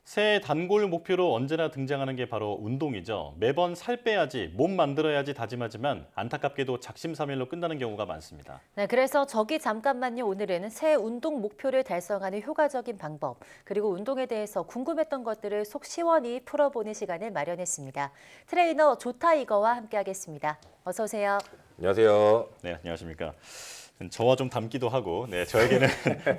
새해 단골 목표로 언제나 등장하는 게 바로 운동이죠. 매번 살 빼야지, 몸 만들어야지 다짐하지만 안타깝게도 작심삼일로 끝나는 경우가 많습니다. 네, 그래서 저기 잠깐만요. 오늘은 새 운동 목표를 달성하는 효과적인 방법, 그리고 운동에 대해서 궁금했던 것들을 속 시원히 풀어보는 시간을 마련했습니다. 트레이너 조타이거와 함께하겠습니다. 어서 오세요. 안녕하세요. 네, 안녕하십니까. 저와 좀 닮기도 하고, 네, 저에게는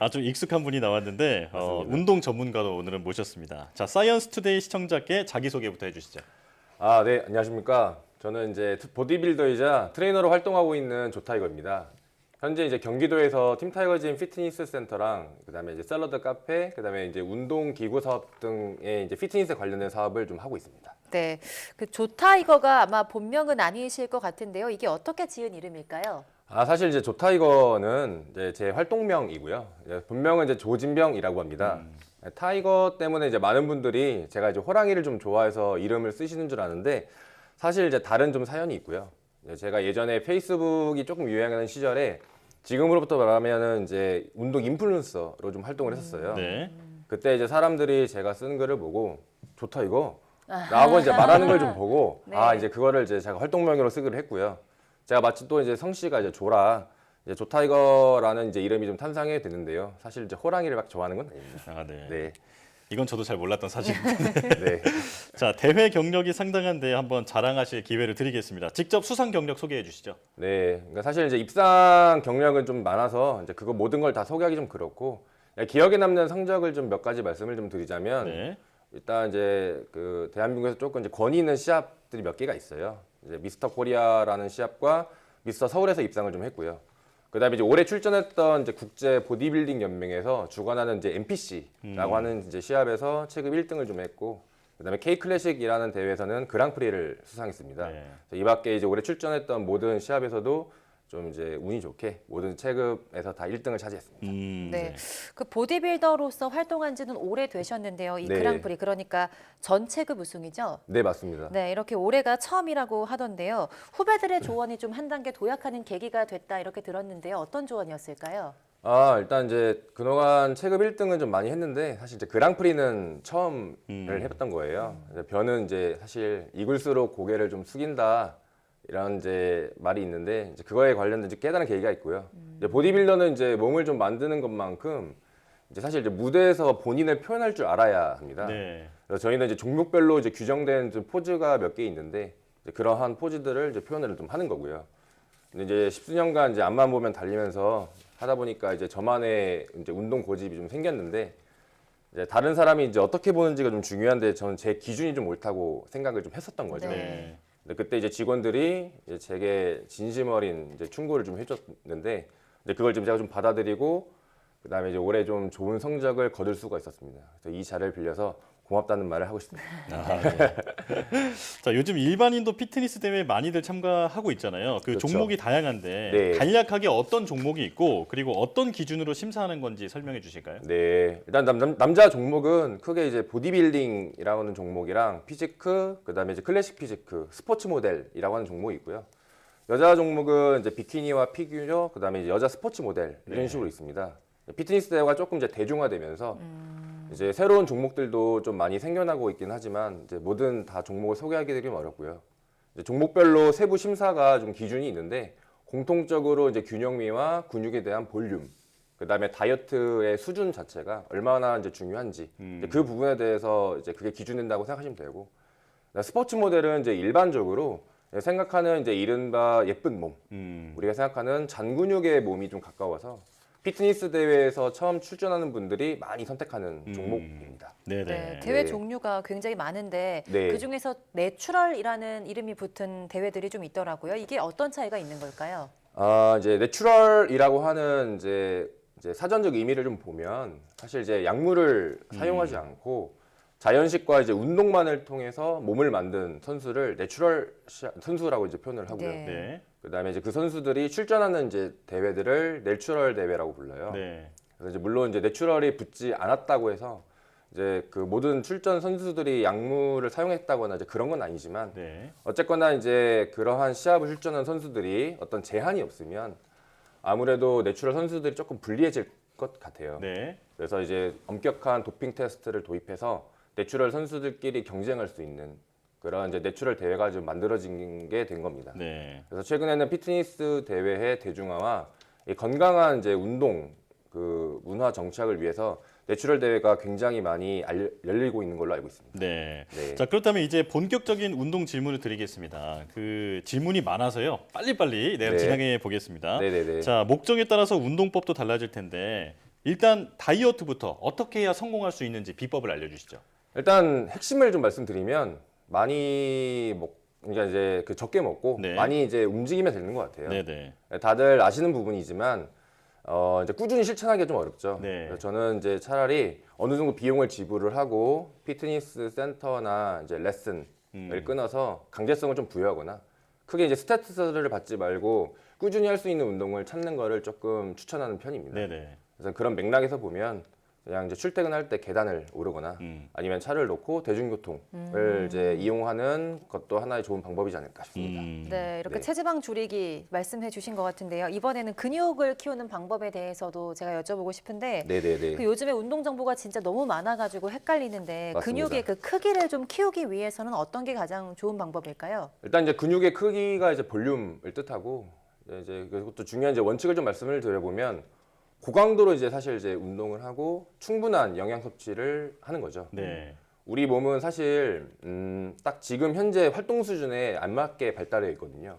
아주 익숙한 분이 나왔는데 운동 전문가로 오늘은 모셨습니다. 자, 사이언스 투데이 시청자께 자기소개부터 해주시죠. 네, 안녕하십니까. 저는 이제 보디빌더이자 트레이너로 활동하고 있는 조타이거입니다. 현재 이제 경기도에서 팀타이거짐 피트니스 센터랑 그다음에 이제 샐러드 카페, 그다음에 이제 운동 기구 사업 등의 이제 피트니스 관련된 사업을 좀 하고 있습니다. 네, 그 조타이거가 아마 본명은 아니실 것 같은데요. 이게 어떻게 지은 이름일까요? 사실 이제 조타이거는 이제 제 활동명이고요. 이제 본명은 이제 조진병이라고 합니다. 타이거 때문에 이제 많은 분들이 제가 이제 호랑이를 좀 좋아해서 이름을 쓰시는 줄 아는데 사실 이제 다른 좀 사연이 있고요. 제가 예전에 페이스북이 조금 유행하는 시절에 지금으로부터 말하면은 이제 운동 인플루언서로 좀 활동을 했었어요. 네. 그때 이제 사람들이 제가 쓴 글을 보고 좋다 이거 라고 이제 말하는 걸 좀 보고 네. 이제 그거를 이제 제가 활동명으로 쓰기로 했고요. 제가 마치 또 이제 성씨가 이제 조라, 이제 조타이거라는 이제 이름이 좀 탄생이 됐는데요. 사실 이제 호랑이를 막 좋아하는 건 아닙니다. 네. 네, 이건 저도 잘 몰랐던 사실인데. 네. 자, 대회 경력이 상당한데 한번 자랑하실 기회를 드리겠습니다. 직접 수상 경력 소개해 주시죠. 네, 그러니까 사실 이제 입상 경력은 좀 많아서 이제 그거 모든 걸 다 소개하기 좀 그렇고 기억에 남는 성적을 좀 몇 가지 말씀을 좀 드리자면 네. 일단 이제 그 대한민국에서 조금 이제 권위 있는 시합들이 몇 개가 있어요. 이제 미스터 코리아라는 시합과 미스터 서울에서 입상을 좀 했고요. 그다음에 이제 올해 출전했던 이제 국제 보디빌딩 연맹에서 주관하는 이제 NPC라고 하는 이제 시합에서 체급 1등을 좀 했고, 그다음에 K 클래식이라는 대회에서는 그랑프리를 수상했습니다. 네. 이 밖에 이제 올해 출전했던 모든 시합에서도 좀 이제 운이 좋게 모든 체급에서 다 1등을 차지했습니다. 네, 그 보디빌더로서 활동한 지는 오래 되셨는데요. 이 네. 그랑프리, 그러니까 전 체급 우승이죠? 네, 맞습니다. 네, 이렇게 올해가 처음이라고 하던데요. 후배들의 조언이 좀 한 단계 도약하는 계기가 됐다 이렇게 들었는데요. 어떤 조언이었을까요? 일단 이제 그동안 체급 1등은 좀 많이 했는데 사실 이제 그랑프리는 처음을 해봤던 거예요. 이제 변은 이제 사실 익을수록 고개를 좀 숙인다 이런 이제 말이 있는데 이제 그거에 관련된 이제 깨달은 계기가 있고요. 이제 보디빌더는 이제 몸을 좀 만드는 것만큼 이제 사실 이제 무대에서 본인을 표현할 줄 알아야 합니다. 네. 그래서 저희는 이제 종목별로 이제 규정된 좀 포즈가 몇 개 있는데 이제 그러한 포즈들을 이제 표현을 좀 하는 거고요. 근데 이제 십수년간 이제 앞만 보면 달리면서 하다 보니까 이제 저만의 이제 운동 고집이 좀 생겼는데 이제 다른 사람이 이제 어떻게 보는지가 좀 중요한데 저는 제 기준이 좀 옳다고 생각을 좀 했었던 거죠. 네. 근데 그때 이제 직원들이 이제 제게 진심 어린 이제 충고를 좀 해줬는데 이제 그걸 좀 제가 좀 받아들이고 그다음에 이제 올해 좀 좋은 성적을 거둘 수가 있었습니다. 그래서 이 자리를 빌려서 고맙다는 말을 하고 싶습니다. 네. 자, 요즘 일반인도 피트니스 대회에 많이들 참가하고 있잖아요. 그 그렇죠. 종목이 다양한데 네. 간략하게 어떤 종목이 있고 그리고 어떤 기준으로 심사하는 건지 설명해 주실까요? 네, 일단 남자 종목은 크게 이제 보디빌딩이라고 하는 종목이랑 피지크, 그다음에 이제 클래식 피지크, 스포츠 모델이라고 하는 종목이 있고요. 여자 종목은 이제 비키니와 피규어, 그다음에 이제 여자 스포츠 모델 이런 식으로 있습니다. 피트니스 대회가 조금 이제 대중화되면서 이제 새로운 종목들도 좀 많이 생겨나고 있긴 하지만 이제 모든 다 종목을 소개하기 좀 어렵고요. 이제 종목별로 세부 심사가 좀 기준이 있는데 공통적으로 이제 균형미와 근육에 대한 볼륨, 그다음에 다이어트의 수준 자체가 얼마나 이제 중요한지 이제 그 부분에 대해서 이제 그게 기준된다고 생각하시면 되고, 스포츠 모델은 이제 일반적으로 생각하는 이제 이른바 예쁜 몸, 우리가 생각하는 잔근육의 몸이 좀 가까워서 피트니스 대회에서 처음 출전하는 분들이 많이 선택하는 종목입니다. 네네. 네, 대회 네. 종류가 굉장히 많은데 네. 그중에서 내추럴이라는 이름이 붙은 대회들이 좀 있더라고요. 이게 어떤 차이가 있는 걸까요? 이제 내추럴이라고 하는 이제 사전적 의미를 좀 보면 사실 이제 약물을 사용하지 않고 자연식과 이제 운동만을 통해서 몸을 만든 선수를 내추럴 선수라고 이제 표현을 하고요. 네. 네. 그다음에 이제 그 선수들이 출전하는 이제 대회들을 내추럴 대회라고 불러요. 네. 그래서 이제 물론 이제 내추럴이 붙지 않았다고 해서 이제 그 모든 출전 선수들이 약물을 사용했다거나 이제 그런 건 아니지만 네. 어쨌거나 이제 그러한 시합을 출전한 선수들이 어떤 제한이 없으면 아무래도 내추럴 선수들이 조금 불리해질 것 같아요. 네. 그래서 이제 엄격한 도핑 테스트를 도입해서 내추럴 선수들끼리 경쟁할 수 있는 그런 이제 내추럴 대회가 좀 만들어진 게 된 겁니다. 네. 그래서 최근에는 피트니스 대회의 대중화와 이 건강한 이제 운동 그 문화 정착을 위해서 내추럴 대회가 굉장히 많이 열리고 있는 걸로 알고 있습니다. 네. 네. 자, 그렇다면 이제 본격적인 운동 질문을 드리겠습니다. 그 질문이 많아서요. 빨리빨리 네. 진행해 보겠습니다. 네네네. 자, 목적에 따라서 운동법도 달라질 텐데 일단 다이어트부터 어떻게 해야 성공할 수 있는지 비법을 알려주시죠. 일단 핵심을 좀 말씀드리면 많이 그러니까 이제 그 적게 먹고 네. 많이 이제 움직이면 되는 것 같아요. 네네. 다들 아시는 부분이지만 이제 꾸준히 실천하기가 좀 어렵죠. 네. 그래서 저는 이제 차라리 어느 정도 비용을 지불을 하고 피트니스 센터나 이제 레슨을 끊어서 강제성을 좀 부여하거나 크게 이제 스트레스를 받지 말고 꾸준히 할 수 있는 운동을 찾는 거를 조금 추천하는 편입니다. 네네. 그래서 그런 맥락에서 보면 그냥 이제 출퇴근할 때 계단을 오르거나 아니면 차를 놓고 대중교통을 이제 이용하는 것도 하나의 좋은 방법이지 않을까 싶습니다. 네, 이렇게 네. 체지방 줄이기 말씀해 주신 것 같은데요. 이번에는 근육을 키우는 방법에 대해서도 제가 여쭤보고 싶은데 네네네. 그 요즘에 운동 정보가 진짜 너무 많아가지고 헷갈리는데 맞습니다. 근육의 그 크기를 좀 키우기 위해서는 어떤 게 가장 좋은 방법일까요? 일단 이제 근육의 크기가 이제 볼륨을 뜻하고 이제 그것도 중요한 이제 원칙을 좀 말씀을 드려보면 고강도로 이제 사실 이제 운동을 하고 충분한 영양 섭취를 하는 거죠. 네. 우리 몸은 사실 딱 지금 현재 활동 수준에 안 맞게 발달해 있거든요.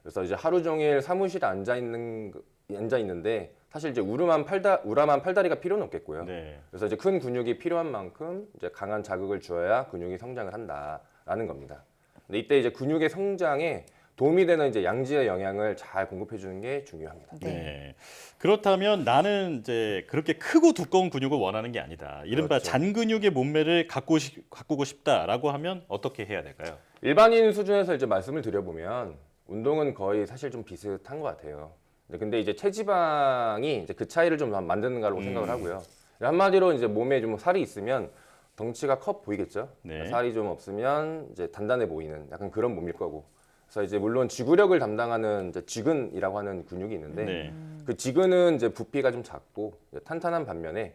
그래서 이제 하루 종일 사무실에 앉아 있는데 사실 이제 우람한 팔다리가 필요는 없겠고요. 네. 그래서 이제 큰 근육이 필요한 만큼 이제 강한 자극을 주어야 근육이 성장을 한다라는 겁니다. 근데 이때 이제 근육의 성장에 도움이 되는 이제 양질의 영양을 잘 공급해 주는 게 중요합니다. 네. 그렇다면 나는 이제 그렇게 크고 두꺼운 근육을 원하는 게 아니다. 이른바 그렇죠. 잔근육의 몸매를 가꾸고 싶다라고 하면 어떻게 해야 될까요? 일반인 수준에서 이제 말씀을 드려보면 운동은 거의 사실 좀 비슷한 것 같아요. 근데 이제 체지방이 이제 그 차이를 좀 만드는 거라고 생각을 하고요. 한마디로 이제 몸에 좀 살이 있으면 덩치가 커 보이겠죠. 네. 살이 좀 없으면 이제 단단해 보이는 약간 그런 몸일 거고. 그래서 이제 물론 지구력을 담당하는 이제 지근이라고 하는 근육이 있는데 네. 그 지근은 이제 부피가 좀 작고 이제 탄탄한 반면에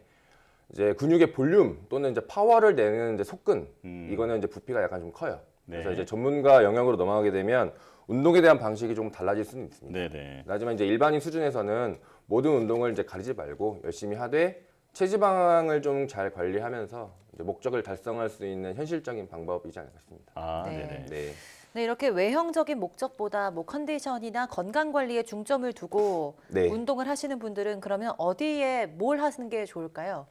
이제 근육의 볼륨 또는 이제 파워를 내는 이제 속근 이거는 이제 부피가 약간 좀 커요. 그래서 네. 이제 전문가 영역으로 넘어가게 되면 운동에 대한 방식이 좀 달라질 수는 있습니다. 네네. 하지만 이제 일반인 수준에서는 모든 운동을 이제 가리지 말고 열심히 하되 체지방을 좀 잘 관리하면서 이제 목적을 달성할 수 있는 현실적인 방법이지 않을까 싶습니다. 아, 네. 네네. 네. 네, 이렇게 외형적인 목적보다 뭐 컨디션이나 건강 관리에 중점을 두고 네. 운동을 하시는 분들은 그러면 어디에 뭘 하는 게 좋을까요?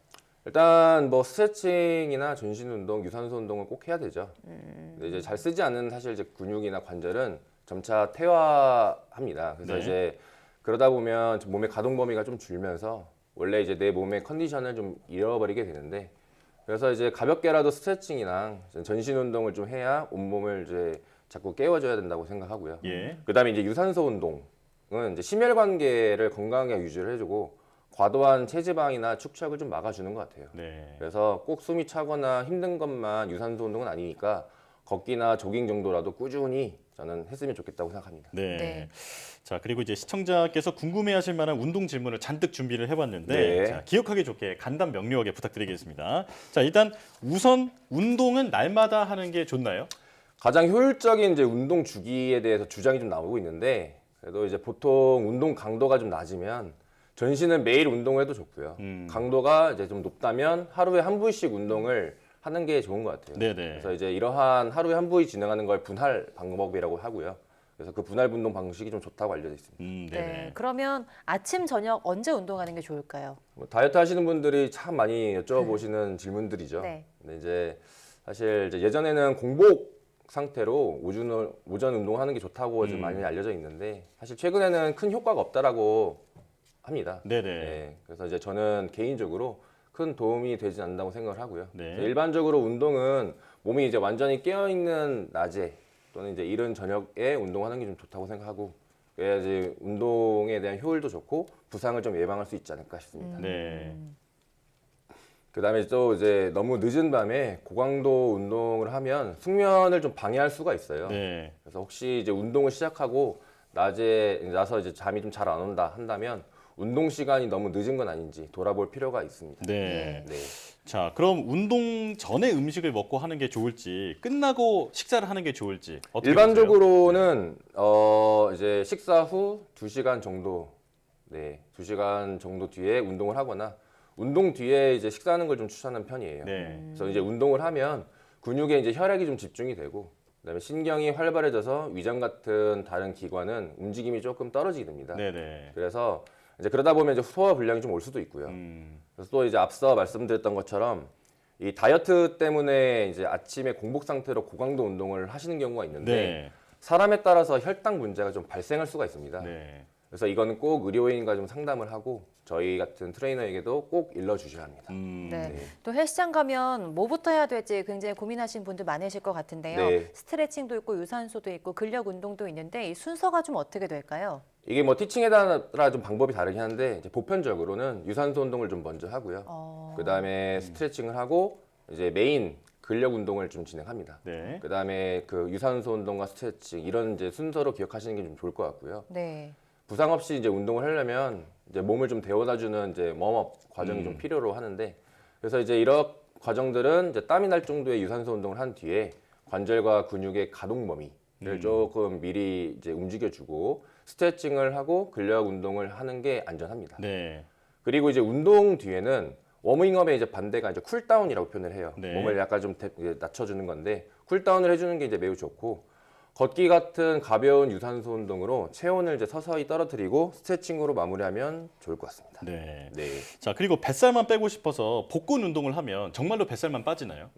일단 뭐 스트레칭이나 전신 운동, 유산소 운동을 꼭 해야 되죠. 근데 이제 잘 쓰지 않는 사실 이제 근육이나 관절은 점차 퇴화합니다. 그래서 네. 이제 그러다 보면 몸의 가동 범위가 좀 줄면서 원래 이제 내 몸의 컨디션을 좀 잃어버리게 되는데 그래서 이제 가볍게라도 스트레칭이나 전신 운동을 좀 해야 온몸을 이제 자꾸 깨워줘야 된다고 생각하고요. 예. 그다음에 이제 유산소 운동은 이제 심혈관계를 건강하게 유지를 해주고 과도한 체지방이나 축척을 좀 막아주는 것 같아요. 네. 그래서 꼭 숨이 차거나 힘든 것만 유산소 운동은 아니니까 걷기나 조깅 정도라도 꾸준히 저는 했으면 좋겠다고 생각합니다. 네. 네. 자, 그리고 이제 시청자께서 궁금해하실 만한 운동 질문을 잔뜩 준비를 해봤는데 네. 자, 기억하기 좋게 간단 명료하게 부탁드리겠습니다. 자, 일단 우선 운동은 날마다 하는 게 좋나요? 가장 효율적인 이제 운동 주기에 대해서 주장이 좀 나오고 있는데 그래도 이제 보통 운동 강도가 좀 낮으면 전신은 매일 운동을 해도 좋고요. 강도가 이제 좀 높다면 하루에 한 부위씩 운동을 하는 게 좋은 것 같아요. 네네. 그래서 이제 이러한 하루에 한 부위 진행하는 걸 분할 방법이라고 하고요. 그래서 그 분할 운동 방식이 좀 좋다고 알려져 있습니다. 네네. 네, 그러면 아침, 저녁 언제 운동하는 게 좋을까요? 뭐 다이어트 하시는 분들이 참 많이 여쭤보시는 질문들이죠. 네. 근데 이제 사실 이제 예전에는 공복 상태로 오전 운동하는 게 좋다고 좀 많이 알려져 있는데 사실 최근에는 큰 효과가 없다라고 합니다. 네네. 네, 그래서 이제 저는 개인적으로 큰 도움이 되지 않는다고 생각을 하고요. 네. 일반적으로 운동은 몸이 이제 완전히 깨어 있는 낮에 또는 이제 이른 저녁에 운동하는 게 좀 좋다고 생각하고 그래야지 운동에 대한 효율도 좋고 부상을 좀 예방할 수 있지 않을까 싶습니다. 네. 그다음에 또 이제 너무 늦은 밤에 고강도 운동을 하면 숙면을 좀 방해할 수가 있어요. 네. 그래서 혹시 이제 운동을 시작하고 낮에 나서 이제 잠이 좀 잘 안 온다 한다면 운동 시간이 너무 늦은 건 아닌지 돌아볼 필요가 있습니다. 네. 네. 자, 그럼 운동 전에 음식을 먹고 하는 게 좋을지, 끝나고 식사를 하는 게 좋을지 어떻게 보세요? 일반적으로는 이제 식사 후 2시간 정도, 2시간 정도 뒤에 운동을 하거나 운동 뒤에 이제 식사하는 걸 좀 추천하는 편이에요. 네. 그래서 이제 운동을 하면 근육에 이제 혈액이 좀 집중이 되고, 그다음에 신경이 활발해져서 위장 같은 다른 기관은 움직임이 조금 떨어지게 됩니다. 네네. 그래서 이제 그러다 보면 이제 소화 불량이 좀 올 수도 있고요. 그래서 또 이제 앞서 말씀드렸던 것처럼 이 다이어트 때문에 이제 아침에 공복 상태로 고강도 운동을 하시는 경우가 있는데 네. 사람에 따라서 혈당 문제가 좀 발생할 수가 있습니다. 네. 그래서 이거는 꼭 의료인과 좀 상담을 하고 저희 같은 트레이너에게도 꼭 일러 주셔야 합니다. 네. 네. 또 헬스장 가면 뭐부터 해야 될지 굉장히 고민하시는 분들 많으실 것 같은데요. 네. 스트레칭도 있고 유산소도 있고 근력 운동도 있는데 이 순서가 좀 어떻게 될까요? 이게 뭐 티칭에 따라 좀 방법이 다르긴 한데 이제 보편적으로는 유산소 운동을 좀 먼저 하고요. 그다음에 스트레칭을 하고 이제 메인 근력 운동을 좀 진행합니다. 네. 그다음에 그 유산소 운동과 스트레칭 이런 이제 순서로 기억하시는 게 좀 좋을 것 같고요. 네. 부상 없이 이제 운동을 하려면 이제 몸을 좀 데워다주는 이제 웜업 과정이 좀 필요로 하는데 그래서 이제 이런 과정들은 이제 땀이 날 정도의 유산소 운동을 한 뒤에 관절과 근육의 가동 범위를 조금 미리 이제 움직여주고 스트레칭을 하고 근력 운동을 하는 게 안전합니다. 네. 그리고 이제 운동 뒤에는 워밍업의 이제 반대가 이제 쿨다운이라고 표현을 해요. 네. 몸을 약간 좀 이제 낮춰주는 건데 쿨다운을 해주는 게 이제 매우 좋고 걷기 같은 가벼운 유산소 운동으로 체온을 이제 서서히 떨어뜨리고 스트레칭으로 마무리하면 좋을 것 같습니다. 네. 네. 자, 그리고 뱃살만 빼고 싶어서 복근 운동을 하면 정말로 뱃살만 빠지나요?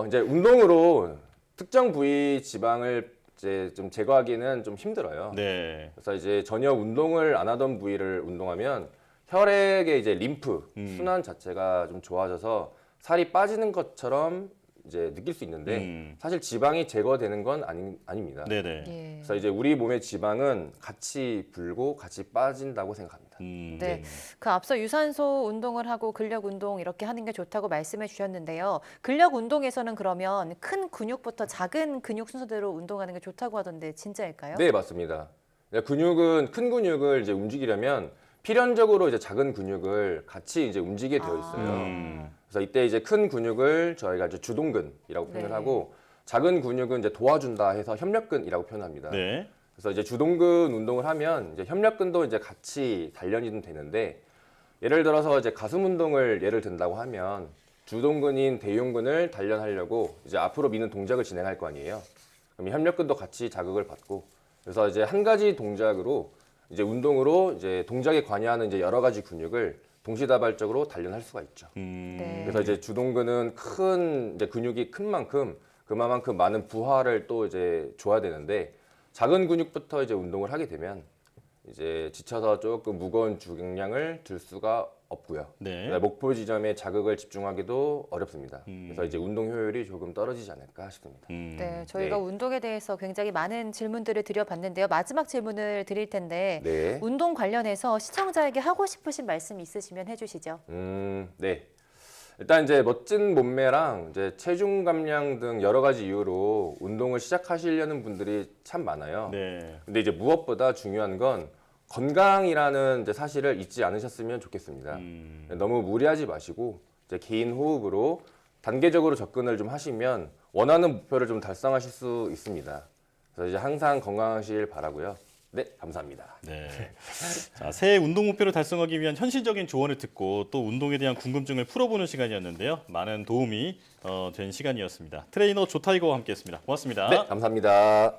이제 운동으로 특정 부위 지방을 이제 좀 제거하기는 좀 힘들어요. 네. 그래서 이제 전혀 운동을 안 하던 부위를 운동하면 혈액의 이제 림프 순환 자체가 좀 좋아져서 살이 빠지는 것처럼 이제 느낄 수 있는데 사실 지방이 제거되는 건 아닙니다. 네네. 예. 그래서 이제 우리 몸의 지방은 같이 불고 같이 빠진다고 생각합니다. 네. 그 앞서 유산소 운동을 하고 근력 운동 이렇게 하는 게 좋다고 말씀해 주셨는데요. 근력 운동에서는 그러면 큰 근육부터 작은 근육 순서대로 운동하는 게 좋다고 하던데 진짜일까요? 네, 맞습니다. 근육은 큰 근육을 이제 움직이려면 필연적으로 이제 작은 근육을 같이 이제 움직이게 되어 있어요. 그래서 이때 이제 큰 근육을 저희가 이제 주동근이라고 표현을 네. 하고 작은 근육은 이제 도와준다 해서 협력근이라고 표현합니다. 네. 그래서 이제 주동근 운동을 하면 이제 협력근도 이제 같이 단련이 되는데 예를 들어서 이제 가슴 운동을 예를 든다고 하면 주동근인 대흉근을 단련하려고 이제 앞으로 미는 동작을 진행할 거 아니에요. 그럼 이 협력근도 같이 자극을 받고 그래서 이제 한 가지 동작으로 이제 운동으로 이제 동작에 관여하는 이제 여러 가지 근육을 동시다발적으로 단련할 수가 있죠. 네. 그래서 이제 주동근은 큰 이제 근육이 큰 만큼 그만큼 많은 부하를 또 이제 줘야 되는데 작은 근육부터 이제 운동을 하게 되면 이제 지쳐서 조금 무거운 중량을 들 수가 없고요. 네. 목표 지점에 자극을 집중하기도 어렵습니다. 그래서 이제 운동 효율이 조금 떨어지지 않을까 싶습니다. 네, 저희가 네. 운동에 대해서 굉장히 많은 질문들을 드려봤는데요. 마지막 질문을 드릴 텐데 네. 운동 관련해서 시청자에게 하고 싶으신 말씀 있으시면 해주시죠. 네. 일단 이제 멋진 몸매랑 이제 체중 감량 등 여러 가지 이유로 운동을 시작하시려는 분들이 참 많아요. 네. 근데 이제 무엇보다 중요한 건 건강이라는 이제 사실을 잊지 않으셨으면 좋겠습니다. 너무 무리하지 마시고 이제 개인 호흡으로 단계적으로 접근을 좀 하시면 원하는 목표를 좀 달성하실 수 있습니다. 그래서 이제 항상 건강하시길 바라고요. 네, 감사합니다. 네. 자, 새해 운동 목표를 달성하기 위한 현실적인 조언을 듣고 또 운동에 대한 궁금증을 풀어보는 시간이었는데요. 많은 도움이 된 시간이었습니다. 트레이너 조타이거와 함께했습니다. 고맙습니다. 네, 감사합니다.